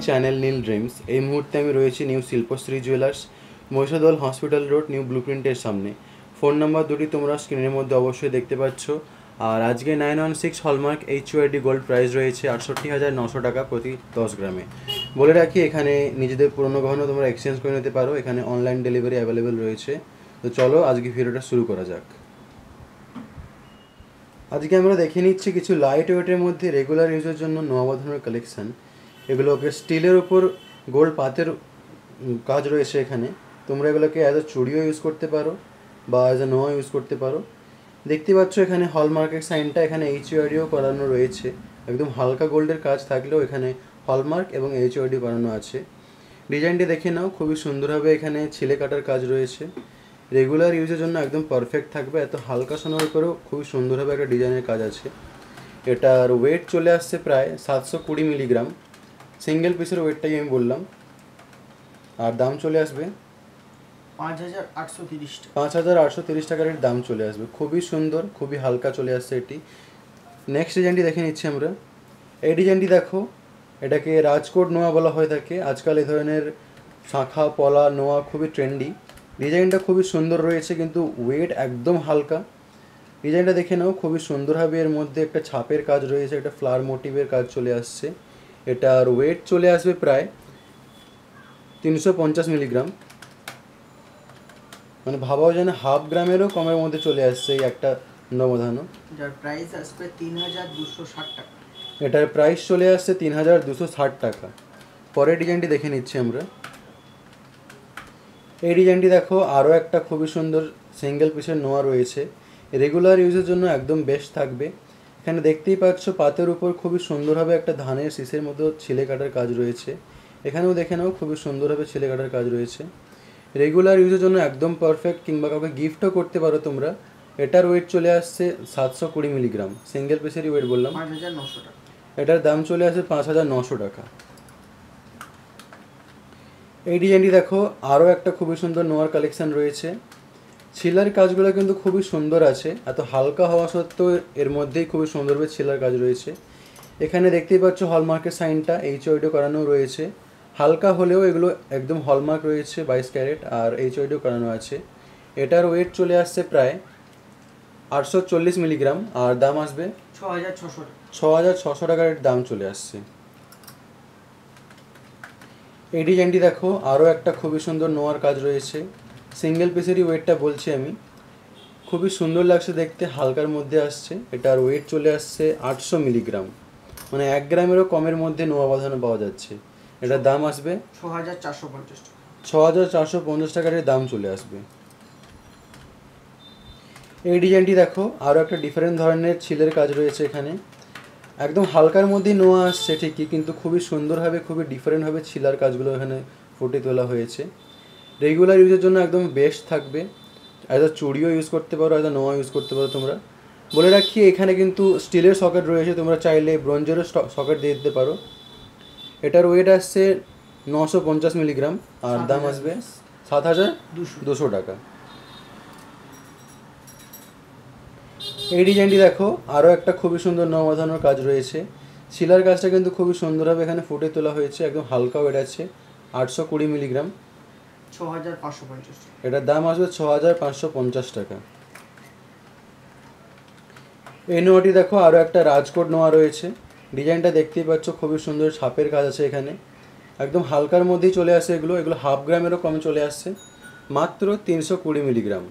Channel নীল dreams. এই মুহূর্তে আমি রয়েছি new Shilpashree jewellers, Mahishadal hospital road, new ব্লুপ্রিন্টের সামনে। ফোন নাম্বার দুটি তোমরা স্ক্রিনের মধ্যে অবশ্যই দেখতে পাচ্ছ। আর আজকে 916 হলমার্ক HUID গোল্ড প্রাইস রয়েছে 68,900 টাকা প্রতি 10 গ্রামে। বলে রাখি, এখানে নিজেদের পুরনো গহনা তোমরা এক্সচেঞ্জ করে নিতে পারো। এখানে অনলাইন ডেলিভারি অ্যাভেলেবেল রয়েছে। তো চলো আজকে ভিডিওটা শুরু করা যাক। আজকে আমরা দেখে নিচ্ছি কিছু লাইট ওয়েটের মধ্যে রেগুলার ইউজের জন্য নোয়া বাঁধানোর কালেকশান। এগুলোকে স্টিলের ওপর গোল্ড পাতের কাজ রয়েছে এখানে। তোমরা এগুলোকে অ্যাজ এ চুড়িও ইউজ করতে পারো বা অ্যাজ এ নোয়া ইউজ করতে পারো। দেখতে পাচ্ছ এখানে হলমার্কের সাইনটা, এখানে HUIDও করানো রয়েছে। একদম হালকা গোল্ডের কাজ থাকলেও এখানে হলমার্ক এবং HUID করানো আছে। ডিজাইনটি দেখে নাও, খুবই সুন্দরভাবে এখানে ছিলে কাটার কাজ রয়েছে। রেগুলার ইউজের জন্য একদম পারফেক্ট থাকবে। এত হালকা সোনার উপরেও খুবই সুন্দরভাবে একটা ডিজাইনের কাজ আছে। এটার ওয়েট চলে আসছে প্রায় 720 মিলিগ্রাম। সিঙ্গেল পিসের ওয়েটটাই আমি বললাম। আর দাম চলে আসবে 5,830 টাকার দাম চলে আসবে। খুবই সুন্দর, খুবই হালকা চলে আসছে এটি। নেক্সট ডিজাইনটি দেখে নিচ্ছি আমরা। এই ডিজাইনটি দেখো, এটাকে রাজকোট নোয়া বলা হয়ে থাকে। আজকাল এই ধরনের শাঁখা পলা নোয়া খুবই ট্রেন্ডি। ডিজাইনটা খুবই সুন্দর রয়েছে, কিন্তু ওয়েট একদম হালকা। ডিজাইনটা দেখে নাও, খুবই সুন্দরভাবে এর মধ্যে একটা ছাপের কাজ রয়েছে, একটা ফ্লাওয়ার মোটিভের কাজ চলে আসছে। এটার ওয়েট চলে আসবে প্রায় 350 মিলিগ্রাম। মানে ভাবাও যেন হাফ গ্রামেরও কমের মধ্যে চলে আসছে এই একটা নবধানো, যার প্রাইস আসবে 3,260 টাকা। এটার প্রাইস চলে আসছে 3,260 টাকা। পরের ডিজাইনটি দেখে নিচ্ছি আমরা। এই ডিজাইনটি দেখো, আরও একটা খুবই সুন্দর সিঙ্গেল পিসের নোয়া রয়েছে। রেগুলার ইউজের জন্য একদম বেস্ট থাকবে। এখানে দেখতেই পাচ্ছ পাতের উপর খুবই সুন্দরভাবে একটা ধানের শীষের মতো ছিলে কাটার কাজ রয়েছে। এখানেও দেখে নাও, খুবই সুন্দরভাবে ছিলে কাটার কাজ রয়েছে। রেগুলার ইউজের জন্য একদম পারফেক্ট, কিংবা কাউকে গিফটও করতে পারো তোমরা। এটার ওয়েট চলে আসছে 720 মিলিগ্রাম। সিঙ্গেল পিসেরই ওয়েট বললাম। 5,900 টাকা। এটার দাম চলে আসে 5,900 টাকা। এই ডিজাইনটি দেখো, আরও একটা খুবই সুন্দর নোয়ার কালেকশান রয়েছে। ছিলার কাজগুলো কিন্তু খুবই সুন্দর আছে। এত হালকা হওয়া সত্ত্বেও এর মধ্যেই খুবই সুন্দরভাবে ছিলার কাজ রয়েছে। এখানে দেখতেই পাচ্ছ হলমার্কের সাইনটা, HUID করানো রয়েছে। হালকা হলেও এগুলো একদম হলমার্ক রয়েছে, 22 ক্যারেট, আর HUID করানো আছে। এটার ওয়েট চলে আসছে প্রায় 840 মিলিগ্রাম, আর দাম আসবে 6,600 টাকার দাম চলে আসছে। এই ডিজাইনটি দেখো, আরও একটা খুবই সুন্দর নোয়ার কাজ রয়েছে। সিঙ্গেল পিসেরই ওয়েটটা বলছি আমি। খুবই সুন্দর লাগছে দেখতে, হালকার মধ্যে আসছে। এটার ওয়েট চলে আসছে 800 মিলিগ্রাম, মানে 1 গ্রামেরও কমের মধ্যে নোয়া বাঁধানো পাওয়া যাচ্ছে। এটার দাম আসবে 6,450 টাকা। 6,450 টাকার দাম চলে আসবে। এই ডিজাইনটি দেখো, আরও একটা ডিফারেন্ট ধরনের ছিলের কাজ রয়েছে এখানে। একদম হালকার মধ্যেই নোয়া আসছে ঠিকই, কিন্তু খুবই সুন্দরভাবে, খুবই ডিফারেন্টভাবে ছিলার কাজগুলো এখানে ফুটে তোলা হয়েছে। রেগুলার ইউজের জন্য একদম বেস্ট থাকবে। অ্যাজ আ চুড়িও ইউজ করতে পারো, অ্যাজ আ নোয়া ইউজ করতে পারো তোমরা। বলে রাখি, এখানে কিন্তু স্টিলের সকেট রয়েছে, তোমরা চাইলে ব্রোঞ্জেরও সকেট দিয়ে দিতে পারো। এটার ওয়েট আসছে 950 মিলিগ্রাম, আর দাম আসবে 7,200 টাকা। এই ডিজাইনটি দেখো, আরও একটা খুবই সুন্দর নোয়া বাঁধানোর কাজ রয়েছে। শিলার কাজটা কিন্তু খুবই সুন্দরভাবে এখানে ফুটে তোলা হয়েছে। একদম হালকা ওয়েট আছে, 820 মিলিগ্রাম, 6,550 টাকা। এটার দাম আসবে 6,550 টাকা। এই নোয়াটি দেখো, আরও একটা রাজকোট নোয়া রয়েছে। ডিজাইনটা দেখতেই পাচ্ছ, খুবই সুন্দর ছাপের কাজ আছে এখানে। একদম হালকার মধ্যেই চলে আসে এগুলো। হাফ গ্রামেরও কমে চলে আসছে, মাত্র 320 মিলিগ্রাম।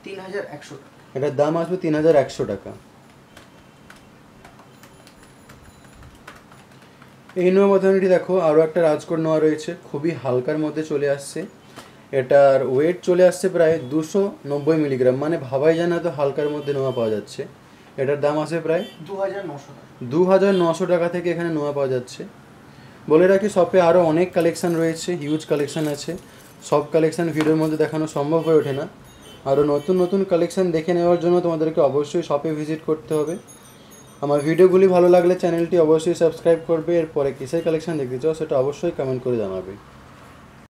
3,100 টাকা। এটার দাম আসবে 3,100 টাকা। এই নোয়া বাঁধানোটি দেখো, আরও একটা রাজকোট নোয়া রয়েছে, খুবই হালকার মধ্যে চলে আসছে। এটার ওয়েট চলে আসছে প্রায় 290 মিলিগ্রাম, মানে ভাবাই যায় না এত হালকার মধ্যে নোয়া পাওয়া যাচ্ছে। এটার দাম আসবে প্রায় 2,900 টাকা। 2,900 টাকা থেকে এখানে নোয়া পাওয়া যাচ্ছে। বলে রাখি, শপে আরও অনেক কালেকশান রয়েছে, হিউজ কালেকশান আছে। সব কালেকশান ভিডিওর মধ্যে দেখানো সম্ভব হয়ে ওঠে না। আরও নতুন নতুন কালেকশান দেখে নেওয়ার জন্য তোমাদেরকে অবশ্যই শপে ভিজিট করতে হবে। আমার ভিডিওগুলি ভালো লাগলে চ্যানেলটি অবশ্যই সাবস্ক্রাইব করবে। এরপরে কিসের কালেকশান দেখতে চাও সেটা অবশ্যই কমেন্ট করে জানাবে।